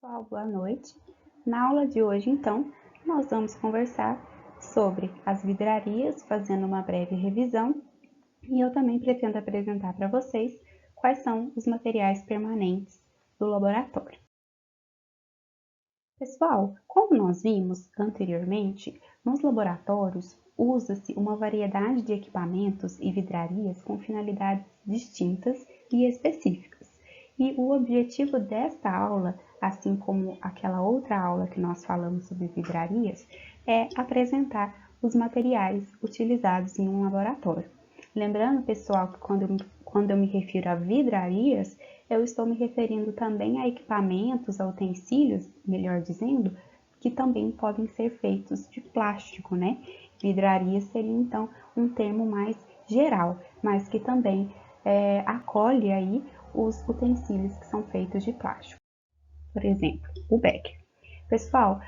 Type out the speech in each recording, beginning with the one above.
Pessoal, boa noite. Na aula de hoje, então, nós vamos conversar sobre as vidrarias, fazendo uma breve revisão, e eu também pretendo apresentar para vocês quais são os materiais permanentes do laboratório. Pessoal, como nós vimos anteriormente, nos laboratórios usa-se uma variedade de equipamentos e vidrarias com finalidades distintas e específicas. E o objetivo desta aula, assim como aquela outra aula que nós falamos sobre vidrarias, é apresentar os materiais utilizados em um laboratório. Lembrando, pessoal, que quando eu me refiro a vidrarias, eu estou me referindo também a equipamentos, a utensílios, melhor dizendo, que também podem ser feitos de plástico, né? Vidraria seria, então, um termo mais geral, mas que também acolhe aí os utensílios que são feitos de plástico. Por exemplo, o becker. Pessoal,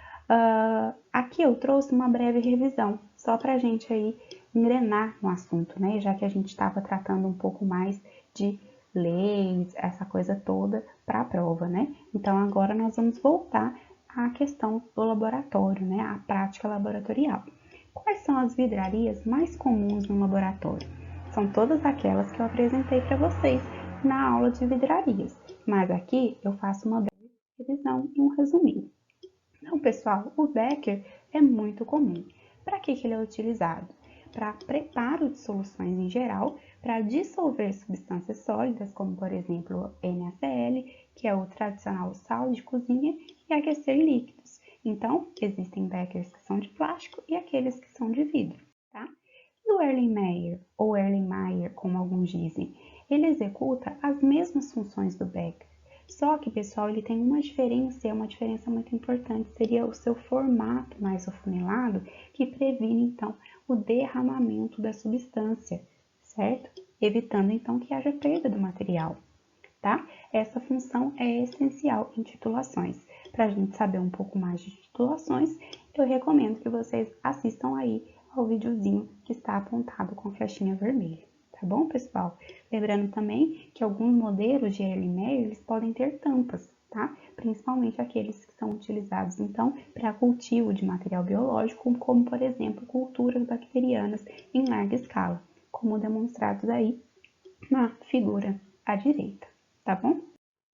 aqui eu trouxe uma breve revisão, só para a gente aí engrenar no assunto, né? Já que a gente estava tratando um pouco mais de leis, essa coisa toda para a prova, né? Então agora nós vamos voltar à questão do laboratório, né? A prática laboratorial. Quais são as vidrarias mais comuns no laboratório? São todas aquelas que eu apresentei para vocês na aula de vidrarias, mas aqui eu faço uma breve revisão e um resuminho. Então, pessoal, o becker é muito comum. Para que ele é utilizado? Para preparo de soluções em geral, para dissolver substâncias sólidas, como por exemplo NaCl, que é o tradicional sal de cozinha, e aquecer líquidos. Então, existem beckers que são de plástico e aqueles que são de vidro, tá? E o Erlenmeyer, ou Erlenmeyer, como alguns dizem, ele executa as mesmas funções do becker. Só que, pessoal, ele tem uma diferença, e é uma diferença muito importante, seria o seu formato mais afunilado, que previne, então, o derramamento da substância, certo? Evitando, então, que haja perda do material, tá? Essa função é essencial em titulações. Para a gente saber um pouco mais de titulações, eu recomendo que vocês assistam aí ao videozinho que está apontado com flechinha vermelha. Tá bom, pessoal? Lembrando também que alguns modelos de Erlenmeyer, eles podem ter tampas, tá? Principalmente aqueles que são utilizados, então, para cultivo de material biológico, como, por exemplo, culturas bacterianas em larga escala, como demonstrados aí na figura à direita, tá bom?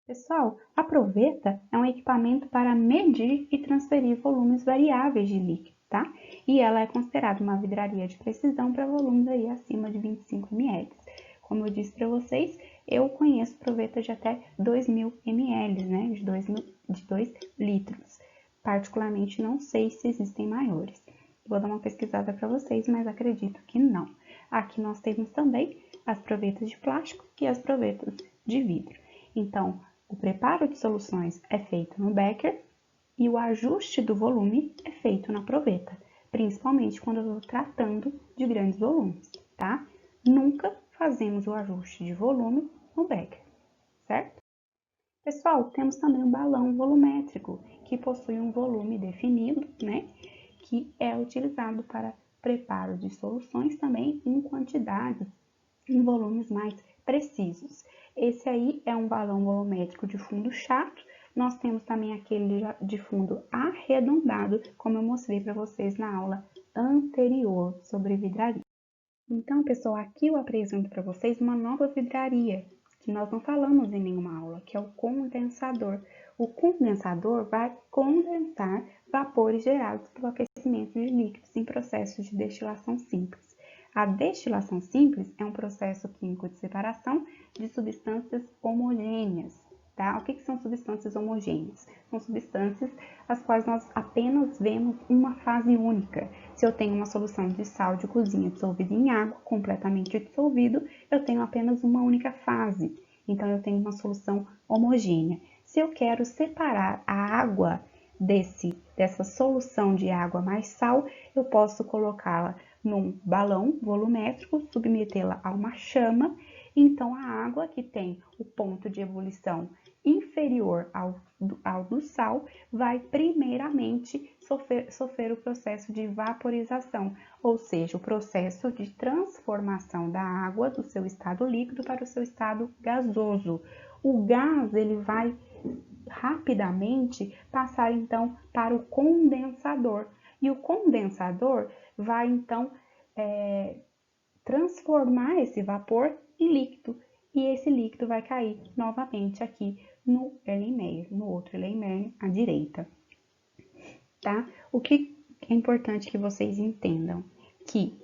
Pessoal, a proveta é um equipamento para medir e transferir volumes variáveis de líquido, tá? E ela é considerada uma vidraria de precisão para volumes aí acima de 25 ml. Como eu disse para vocês, eu conheço provetas de até 2.000 ml, né? De 2 litros. Particularmente, não sei se existem maiores. Vou dar uma pesquisada para vocês, mas acredito que não. Aqui nós temos também as provetas de plástico e as provetas de vidro. Então, o preparo de soluções é feito no becker e o ajuste do volume é feito na proveta, principalmente quando eu estou tratando de grandes volumes, tá? Nunca fazemos o ajuste de volume no becker, certo? Pessoal, temos também um balão volumétrico, que possui um volume definido, né? Que é utilizado para preparo de soluções também em quantidades, em volumes mais precisos. Esse aí é um balão volumétrico de fundo chato. Nós temos também aquele de fundo arredondado, como eu mostrei para vocês na aula anterior sobre vidraria. Então, pessoal, aqui eu apresento para vocês uma nova vidraria, que nós não falamos em nenhuma aula, que é o condensador. O condensador vai condensar vapores gerados pelo aquecimento de líquidos em processos de destilação simples. A destilação simples é um processo químico de separação de substâncias homogêneas, tá? O que são substâncias homogêneas? São substâncias as quais nós apenas vemos uma fase única. Se eu tenho uma solução de sal de cozinha dissolvida em água, completamente dissolvido, eu tenho apenas uma única fase. Então, eu tenho uma solução homogênea. Se eu quero separar a água dessa solução de água mais sal, eu posso colocá-la num balão volumétrico, submetê-la a uma chama. Então, a água que tem o ponto de ebulição inferior ao do sal vai primeiramente sofrer o processo de vaporização, ou seja, o processo de transformação da água do seu estado líquido para o seu estado gasoso. O gás ele vai rapidamente passar então para o condensador. E o condensador vai então transformar esse vapor em líquido. E esse líquido vai cair novamente aqui no Erlenmeyer, no outro Erlenmeyer à direita. Tá? O que é importante que vocês entendam? Que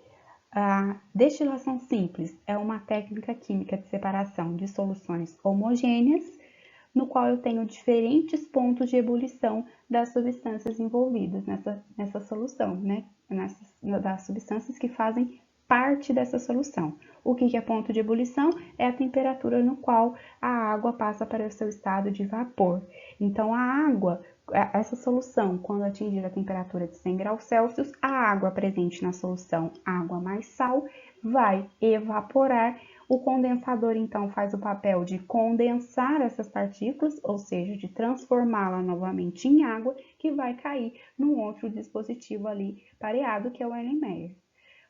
a destilação simples é uma técnica química de separação de soluções homogêneas, no qual eu tenho diferentes pontos de ebulição das substâncias envolvidas nessa solução, né? Das substâncias que fazem parte dessa solução. O que é ponto de ebulição? É a temperatura no qual a água passa para o seu estado de vapor. Então, a água, essa solução, quando atingir a temperatura de 100 graus Celsius, a água presente na solução, água mais sal, vai evaporar. O condensador, então, faz o papel de condensar essas partículas, ou seja, de transformá-la novamente em água, que vai cair num outro dispositivo ali pareado, que é o Erlenmeyer.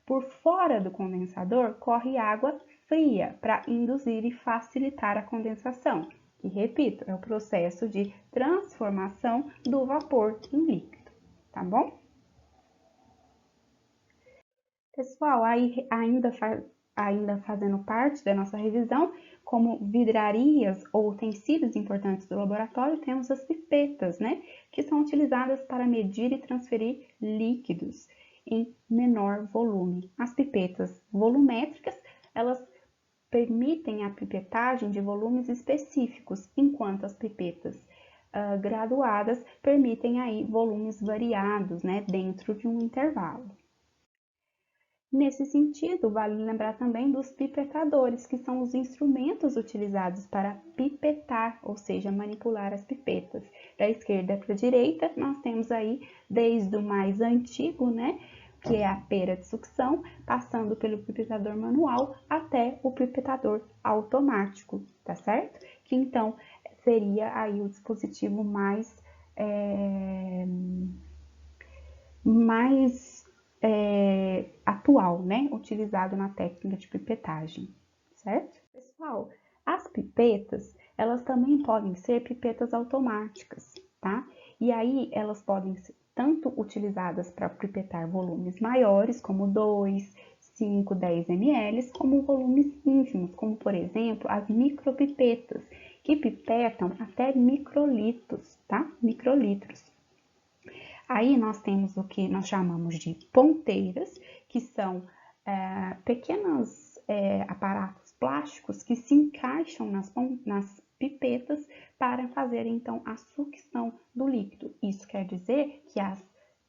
Por fora do condensador, corre água fria para induzir e facilitar a condensação, que, repito, é o processo de transformação do vapor em líquido, tá bom? Pessoal, aí ainda fazendo parte da nossa revisão, como vidrarias ou utensílios importantes do laboratório, temos as pipetas, né? Que são utilizadas para medir e transferir líquidos em menor volume. As pipetas volumétricas, elas permitem a pipetagem de volumes específicos, enquanto as pipetas graduadas permitem aí volumes variados, né, dentro de um intervalo. Nesse sentido, vale lembrar também dos pipetadores, que são os instrumentos utilizados para pipetar, ou seja, manipular as pipetas. Da esquerda para a direita, nós temos aí desde o mais antigo, né, que é a pera de sucção, passando pelo pipetador manual até o pipetador automático, tá certo? Que então seria aí o dispositivo mais atual, né, utilizado na técnica de pipetagem, certo? Pessoal, as pipetas, elas também podem ser pipetas automáticas, tá? E aí elas podem ser tanto utilizadas para pipetar volumes maiores, como 2, 5, 10 ml, como volumes ínfimos, como por exemplo as micropipetas, que pipetam até microlitros, tá? Microlitros. Aí nós temos o que nós chamamos de ponteiras, que são pequenos aparatos plásticos que se encaixam nas pipetas para fazer então a sucção do líquido. Isso quer dizer que as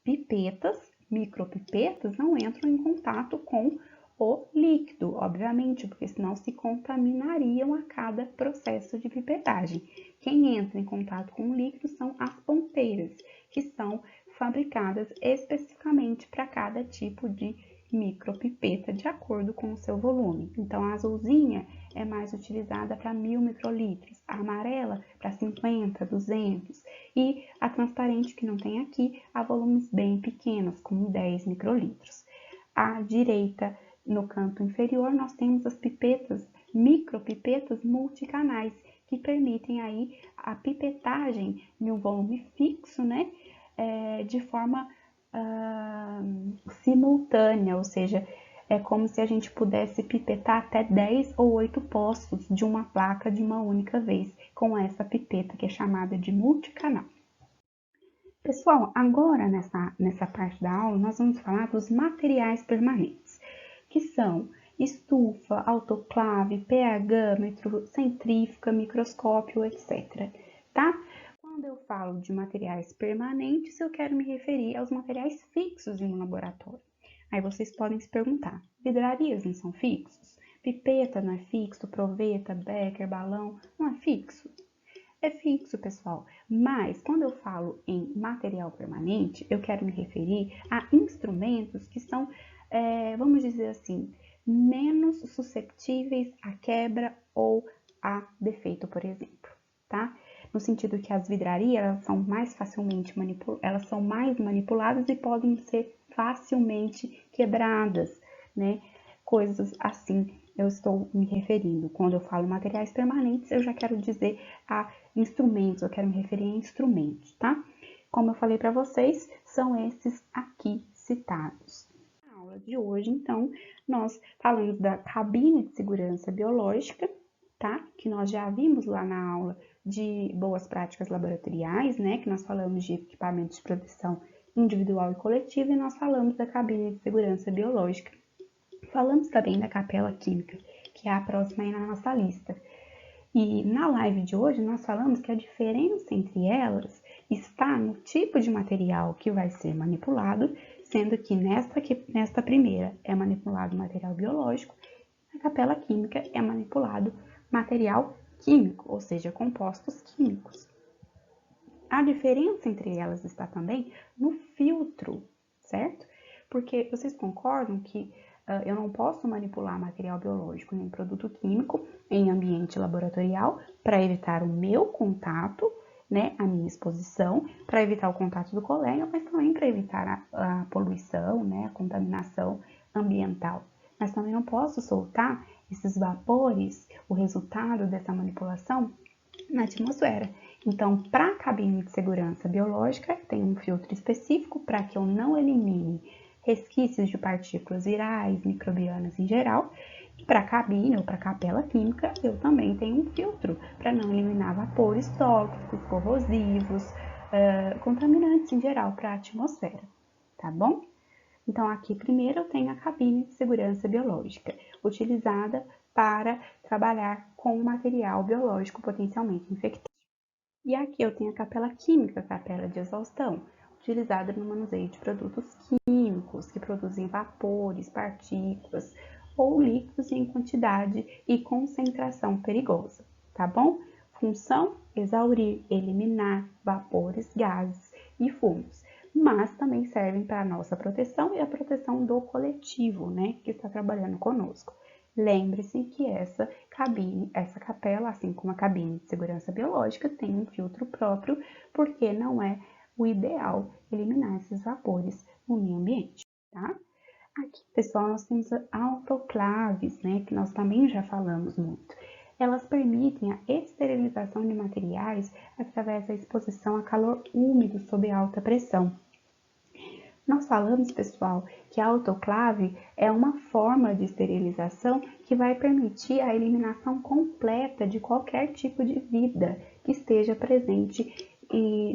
pipetas, micropipetas, não entram em contato com o líquido, obviamente, porque senão se contaminariam a cada processo de pipetagem. Quem entra em contato com o líquido são as ponteiras, que são fabricadas especificamente para cada tipo de micropipeta, de acordo com o seu volume. Então, a azulzinha é mais utilizada para 1000 microlitros, a amarela para 50, 200 e a transparente, que não tem aqui, a volumes bem pequenos, como 10 microlitros. À direita, no canto inferior, nós temos as pipetas, micropipetas multicanais, que permitem aí a pipetagem em um volume fixo, né? De forma simultânea, ou seja, é como se a gente pudesse pipetar até 10 ou 8 poços de uma placa de uma única vez, com essa pipeta que é chamada de multicanal. Pessoal, agora nessa parte da aula, nós vamos falar dos materiais permanentes, que são estufa, autoclave, pH-metro, centrífuga, microscópio, etc. Tá? Quando eu falo de materiais permanentes, eu quero me referir aos materiais fixos em um laboratório. Aí vocês podem se perguntar, vidrarias não são fixos? Pipeta não é fixo? Proveta, becker, balão, não é fixo? É fixo, pessoal, mas quando eu falo em material permanente, eu quero me referir a instrumentos que são, vamos dizer assim, menos susceptíveis à quebra ou a defeito, por exemplo, tá? No sentido que as vidrarias, elas são mais manipuladas e podem ser facilmente quebradas, né? Coisas assim eu estou me referindo? Quando eu falo materiais permanentes, eu já quero dizer a instrumentos, eu quero me referir a instrumentos, tá? Como eu falei para vocês, são esses aqui citados. Na aula de hoje, então, nós falamos da cabine de segurança biológica, tá? Que nós já vimos lá na aula de boas práticas laboratoriais, né? Que nós falamos de equipamentos de proteção individual e coletiva, e nós falamos da cabine de segurança biológica. Falamos também da capela química, que é a próxima aí na nossa lista. E na live de hoje nós falamos que a diferença entre elas está no tipo de material que vai ser manipulado, sendo que nesta primeira é manipulado material biológico, na capela química é manipulado material químico, ou seja, compostos químicos. A diferença entre elas está também no filtro, certo? Porque vocês concordam que eu não posso manipular material biológico em um produto químico em ambiente laboratorial para evitar o meu contato, né, a minha exposição, para evitar o contato do colega, mas também para evitar a poluição, né, a contaminação ambiental. Mas também não posso soltar esses vapores, o resultado dessa manipulação, na atmosfera. Então, para a cabine de segurança biológica, tem um filtro específico para que eu não elimine resquícios de partículas virais, microbianas em geral. E para a cabine ou para a capela química, eu também tenho um filtro para não eliminar vapores tóxicos, corrosivos, contaminantes em geral para a atmosfera, tá bom? Então, aqui primeiro eu tenho a cabine de segurança biológica, utilizada para trabalhar com material biológico potencialmente infectado. E aqui eu tenho a capela química, capela de exaustão, utilizada no manuseio de produtos químicos que produzem vapores, partículas ou líquidos em quantidade e concentração perigosa, tá bom? Função: exaurir, eliminar vapores, gases e fumos, mas também servem para a nossa proteção e a proteção do coletivo, né, que está trabalhando conosco. Lembre-se que essa capela, assim como a cabine de segurança biológica, tem um filtro próprio, porque não é o ideal eliminar esses vapores no meio ambiente, tá? Aqui, pessoal, nós temos autoclaves, né, que nós também já falamos muito. Elas permitem a esterilização de materiais através da exposição a calor úmido sob alta pressão. Nós falamos, pessoal, que a autoclave é uma forma de esterilização que vai permitir a eliminação completa de qualquer tipo de vida que esteja presente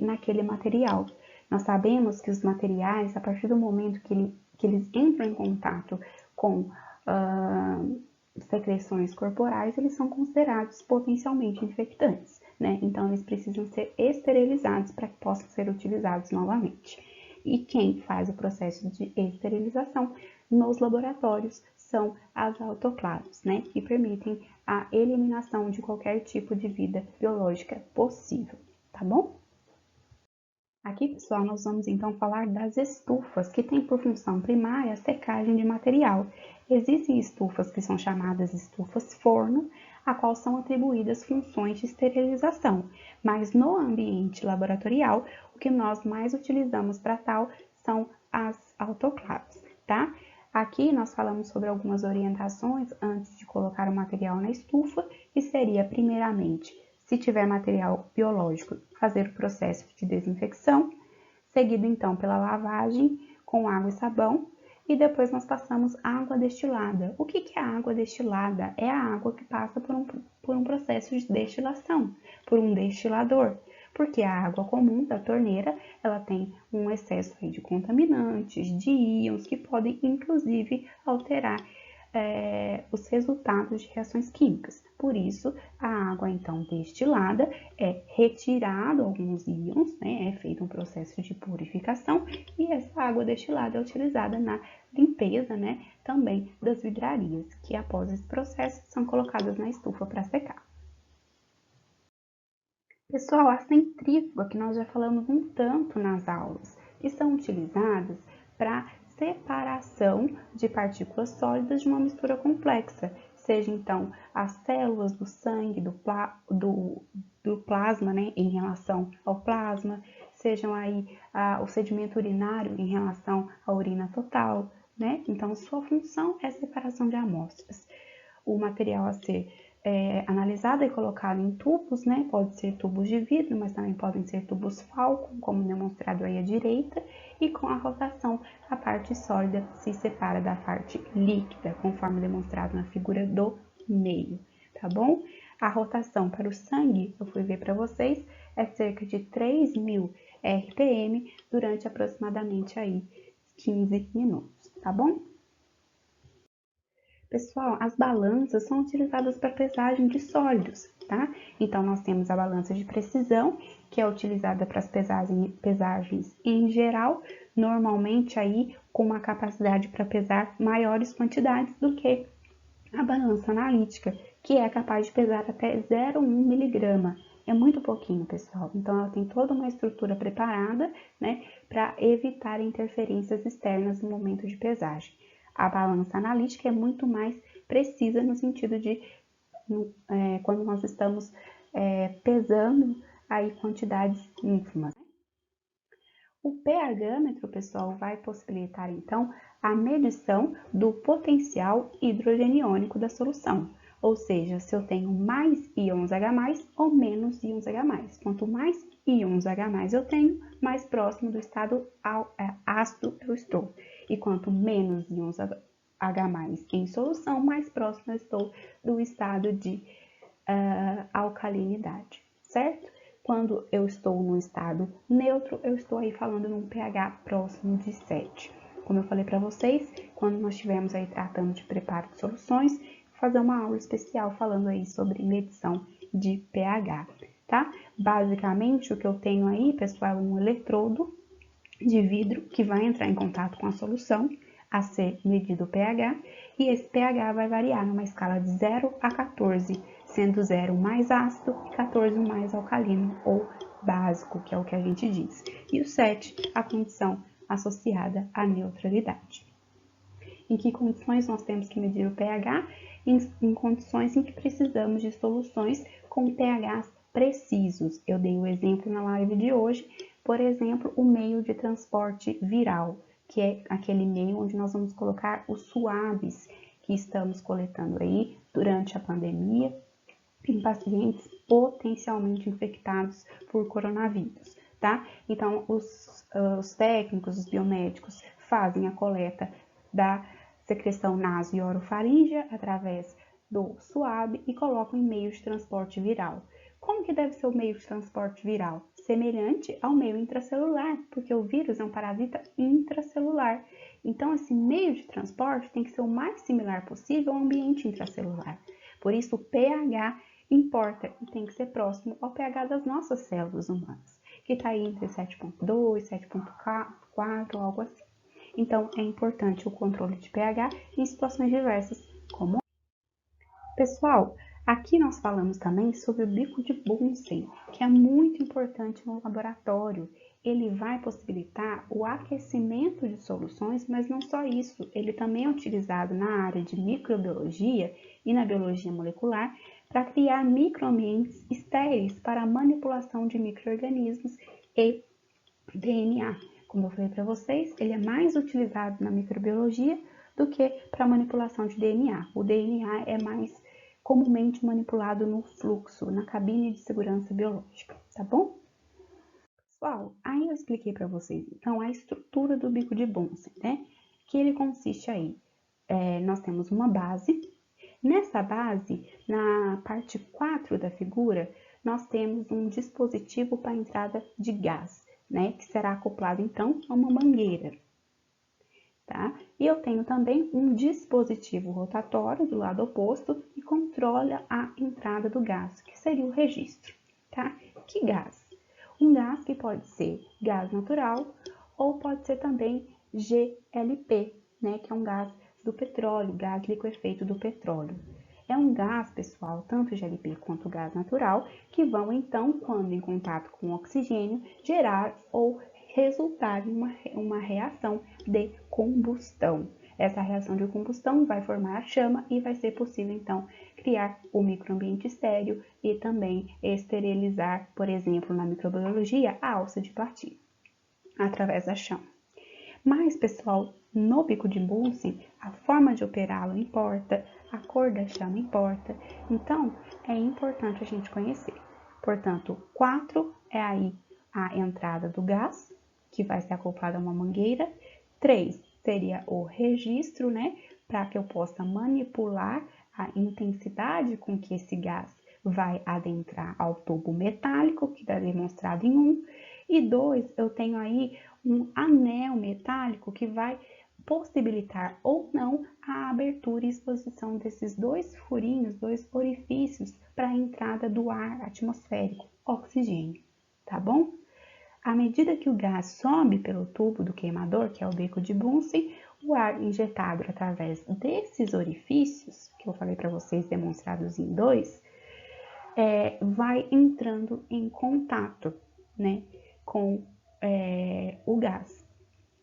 naquele material. Nós sabemos que os materiais, a partir do momento que eles entram em contato com secreções corporais, eles são considerados potencialmente infectantes, né? Então, eles precisam ser esterilizados para que possam ser utilizados novamente. E quem faz o processo de esterilização nos laboratórios são as autoclaves, né, que permitem a eliminação de qualquer tipo de vida biológica possível, tá bom? Aqui, pessoal, nós vamos então falar das estufas, que têm por função primária a secagem de material. Existem estufas que são chamadas estufas forno, a qual são atribuídas funções de esterilização, mas no ambiente laboratorial, o que nós mais utilizamos para tal são as autoclaves, tá? Aqui nós falamos sobre algumas orientações antes de colocar o material na estufa, que seria, primeiramente, se tiver material biológico, fazer o processo de desinfecção, seguido então pela lavagem com água e sabão, e depois nós passamos água destilada. O que é a água destilada? É a água que passa por um processo de destilação, por um destilador, porque a água comum da torneira, ela tem um excesso aí de contaminantes, de íons, que podem inclusive alterar os resultados de reações químicas. Por isso, a água então destilada é retirado alguns íons, né, é feito um processo de purificação e essa água destilada é utilizada na limpeza, né, também das vidrarias, que após esse processo são colocadas na estufa para secar. Pessoal, a centrífuga, que nós já falamos um tanto nas aulas, que são utilizadas para separação de partículas sólidas de uma mistura complexa, seja então as células do sangue, do plasma, né, em relação ao plasma, sejam aí o sedimento urinário em relação à urina total, né? Então, sua função é a separação de amostras. o material a ser analisado e colocado em tubos, né? Pode ser tubos de vidro, mas também podem ser tubos Falcon, como demonstrado aí à direita, e com a rotação, a parte sólida se separa da parte líquida, conforme demonstrado na figura do meio, tá bom? A rotação para o sangue, eu fui ver para vocês, é cerca de 3.000 RPM durante aproximadamente aí 15 minutos, tá bom? Pessoal, as balanças são utilizadas para pesagem de sólidos, tá? Então, nós temos a balança de precisão, que é utilizada para as pesagens em geral, normalmente aí com uma capacidade para pesar maiores quantidades do que a balança analítica, que é capaz de pesar até 0,1 miligrama. É muito pouquinho, pessoal. Então, ela tem toda uma estrutura preparada, né, para evitar interferências externas no momento de pesagem. A balança analítica é muito mais precisa no sentido de quando nós estamos pesando aí quantidades ínfimas. O pH-metro, pessoal, vai possibilitar então a medição do potencial hidrogeniônico da solução, ou seja, se eu tenho mais íons H+, ou menos íons H+. Quanto mais íons H+ eu tenho, mais próximo do estado ácido eu estou. E quanto menos íons H+ em solução, mais próximo eu estou do estado de alcalinidade, certo? Quando eu estou no estado neutro, eu estou aí falando num pH próximo de 7. Como eu falei para vocês, quando nós estivermos aí tratando de preparo de soluções, vou fazer uma aula especial falando aí sobre medição de pH, tá? Basicamente, o que eu tenho aí, pessoal, é um eletrodo de vidro que vai entrar em contato com a solução a ser medido o pH, e esse pH vai variar numa escala de 0 a 14, sendo 0 mais ácido e 14 mais alcalino ou básico, que é o que a gente diz. E o 7, a condição associada à neutralidade. Em que condições nós temos que medir o pH? Em condições em que precisamos de soluções com pHs precisos. Eu dei o exemplo na live de hoje, por exemplo, o meio de transporte viral, que é aquele meio onde nós vamos colocar os suaves que estamos coletando aí durante a pandemia em pacientes potencialmente infectados por coronavírus, tá? Então, os técnicos, os biomédicos, fazem a coleta da secreção naso e orofaríngea através do suave e colocam em meio de transporte viral. Como que deve ser o meio de transporte viral? Semelhante ao meio intracelular, porque o vírus é um parasita intracelular. Então, esse meio de transporte tem que ser o mais similar possível ao ambiente intracelular. Por isso, o pH importa e tem que ser próximo ao pH das nossas células humanas, que está aí entre 7,2, 7,4, algo assim. Então, é importante o controle de pH em situações diversas, como... Pessoal, aqui nós falamos também sobre o bico de Bunsen, que é muito importante no laboratório. Ele vai possibilitar o aquecimento de soluções, mas não só isso, ele também é utilizado na área de microbiologia e na biologia molecular para criar microambientes estéreis para a manipulação de micro-organismos e DNA. Como eu falei para vocês, ele é mais utilizado na microbiologia do que para manipulação de DNA. O DNA é mais comumente manipulado no fluxo, na cabine de segurança biológica, tá bom? Pessoal, aí eu expliquei para vocês, então, a estrutura do bico de Bunsen, né? Que ele consiste aí, nós temos uma base. Nessa base, na parte 4 da figura, nós temos um dispositivo para entrada de gás, né? Que será acoplado, então, a uma mangueira, tá? E eu tenho também um dispositivo rotatório do lado oposto que controla a entrada do gás, que seria o registro, tá? Que gás? Um gás que pode ser gás natural ou pode ser também GLP, né? Que é um gás do petróleo, gás liquefeito do petróleo. É um gás, pessoal, tanto GLP quanto gás natural, que vão então, quando em contato com o oxigênio, gerar ou resultar em uma reação de combustão. Essa reação de combustão vai formar a chama e vai ser possível, então, criar o microambiente estéril e também esterilizar, por exemplo, na microbiologia, a alça de Platino, através da chama. Mas, pessoal, no bico de Bunsen, a forma de operá-lo importa, a cor da chama importa, então é importante a gente conhecer. Portanto, 4 é aí a entrada do gás, que vai ser acoplado a uma mangueira. 3 seria o registro, né, para que eu possa manipular a intensidade com que esse gás vai adentrar ao tubo metálico, que está demonstrado em 1. E 2, eu tenho aí um anel metálico que vai possibilitar ou não a abertura e exposição desses 2 furinhos, 2 orifícios para a entrada do ar atmosférico, oxigênio, tá bom? À medida que o gás sobe pelo tubo do queimador, que é o bico de Bunsen, o ar injetado através desses orifícios, que eu falei para vocês demonstrados em 2, vai entrando em contato, né, com o gás.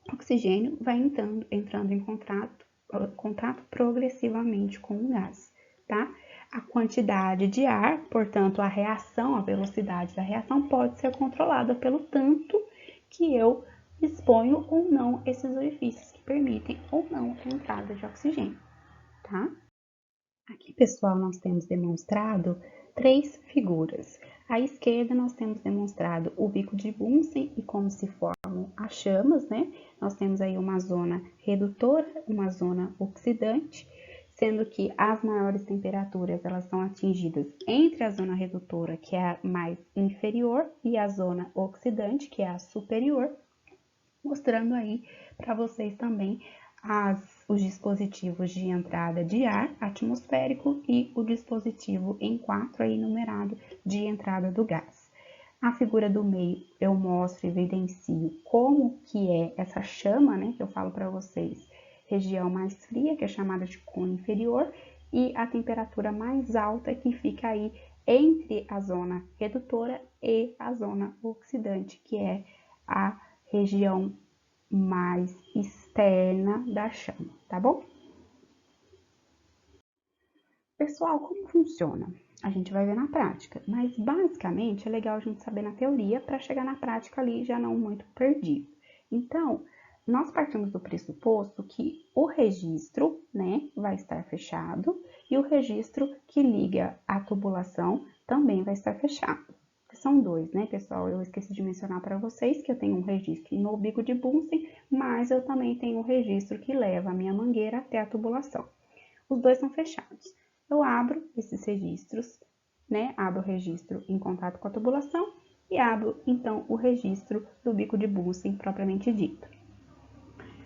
O oxigênio vai entrando em contato progressivamente com o gás, tá? A quantidade de ar, portanto, a velocidade da reação pode ser controlada pelo tanto que eu exponho ou não esses orifícios que permitem ou não a entrada de oxigênio, tá? Aqui, pessoal, nós temos demonstrado 3 figuras. À esquerda, nós temos demonstrado o bico de Bunsen e como se formam as chamas, né? Nós temos aí uma zona redutora, uma zona oxidante, sendo que as maiores temperaturas, elas são atingidas entre a zona redutora, que é a mais inferior, e a zona oxidante, que é a superior, mostrando aí para vocês também os dispositivos de entrada de ar atmosférico e o dispositivo em 4 aí numerado de entrada do gás. A figura do meio eu mostro e evidencio como que é essa chama, né, que eu falo para vocês, região mais fria, que é chamada de cone inferior, e a temperatura mais alta que fica aí entre a zona redutora e a zona oxidante, que é a região mais externa da chama, tá bom? Pessoal, como funciona? A gente vai ver na prática, mas basicamente é legal a gente saber na teoria para chegar na prática ali já não muito perdido. Então, nós partimos do pressuposto que o registro, né, vai estar fechado e o registro que liga a tubulação também vai estar fechado. São 2, né, pessoal? Eu esqueci de mencionar para vocês que eu tenho um registro no bico de Bunsen, mas eu também tenho um registro que leva a minha mangueira até a tubulação. Os 2 são fechados. Eu abro esses registros, né? Abro o registro em contato com a tubulação e abro, então, o registro do bico de Bunsen propriamente dito.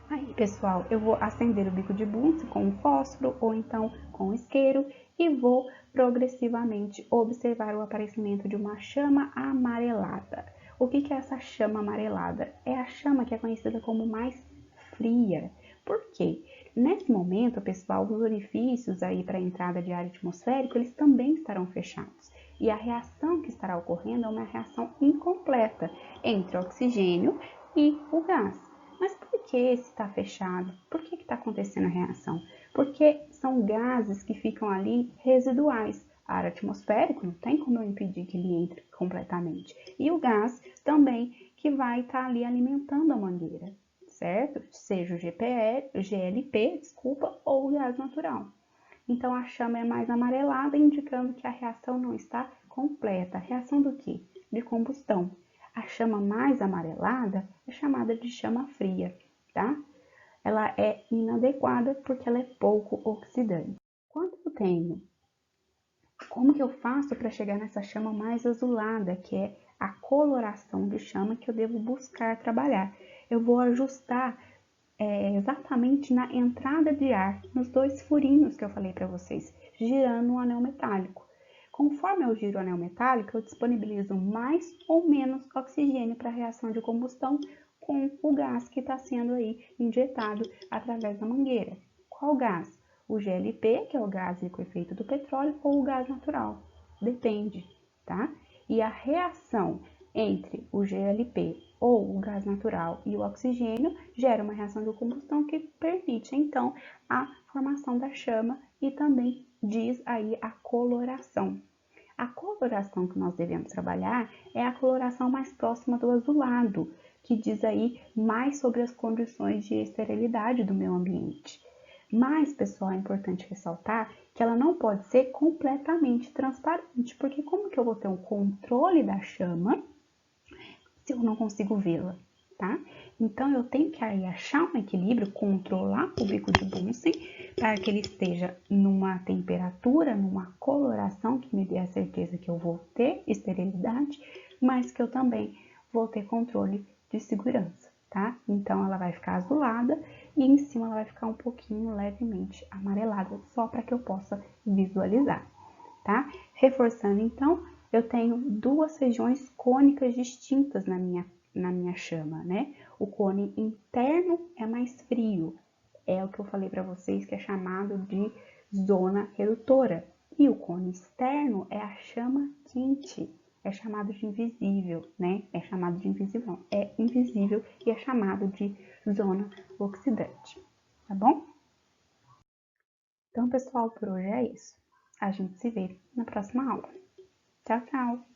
Aí, pessoal, eu vou acender o bico de Bunsen com um fósforo ou então com um isqueiro e vou progressivamente observar o aparecimento de uma chama amarelada. O que é essa chama amarelada? É a chama que é conhecida como mais fria. Por quê? Nesse momento, pessoal, os orifícios aí para a entrada de ar atmosférico, eles também estarão fechados. E a reação que estará ocorrendo é uma reação incompleta entre o oxigênio e o gás. Mas por que esse está fechado? Por que está acontecendo a reação? Porque são gases que ficam ali residuais. Ar atmosférico não tem como eu impedir que ele entre completamente. E o gás também que vai estar ali alimentando a mangueira, certo? Seja o GLP, ou o gás natural. Então a chama é mais amarelada, indicando que a reação não está completa. A reação do quê? De combustão. A chama mais amarelada é chamada de chama fria, tá? Ela é inadequada porque ela é pouco oxidante. Quando eu tenho, como que eu faço para chegar nessa chama mais azulada, que é a coloração de chama que eu devo buscar trabalhar? Eu vou ajustar exatamente na entrada de ar, nos 2 furinhos que eu falei para vocês, girando um anel metálico. Conforme eu giro o anel metálico, eu disponibilizo mais ou menos oxigênio para a reação de combustão com o gás que está sendo aí injetado através da mangueira. Qual gás? O GLP, que é o gás liquefeito do petróleo, ou o gás natural? Depende, tá? E a reação entre o GLP ou o gás natural e o oxigênio gera uma reação de combustão que permite, então, a formação da chama e também diz aí a coloração. A coloração que nós devemos trabalhar é a coloração mais próxima do azulado, que diz aí mais sobre as condições de esterilidade do meu ambiente. Mas, pessoal, é importante ressaltar que ela não pode ser completamente transparente, porque como que eu vou ter um controle da chama se eu não consigo vê-la, tá? Então, eu tenho que aí achar um equilíbrio, controlar o bico de Bunsen para que ele esteja numa temperatura, numa coloração que me dê a certeza que eu vou ter esterilidade, mas que eu também vou ter controle de segurança, tá? Então, ela vai ficar azulada e em cima ela vai ficar um pouquinho levemente amarelada, só para que eu possa visualizar, tá? Reforçando, então, eu tenho duas regiões cônicas distintas na minha chama, né? O cone interno é mais frio, é o que eu falei para vocês que é chamado de zona redutora. E o cone externo é a chama quente, é chamado de invisível, né? É chamado de invisível, é invisível e é chamado de zona oxidante, tá bom? Então, pessoal, por hoje é isso. A gente se vê na próxima aula. Tchau, tchau!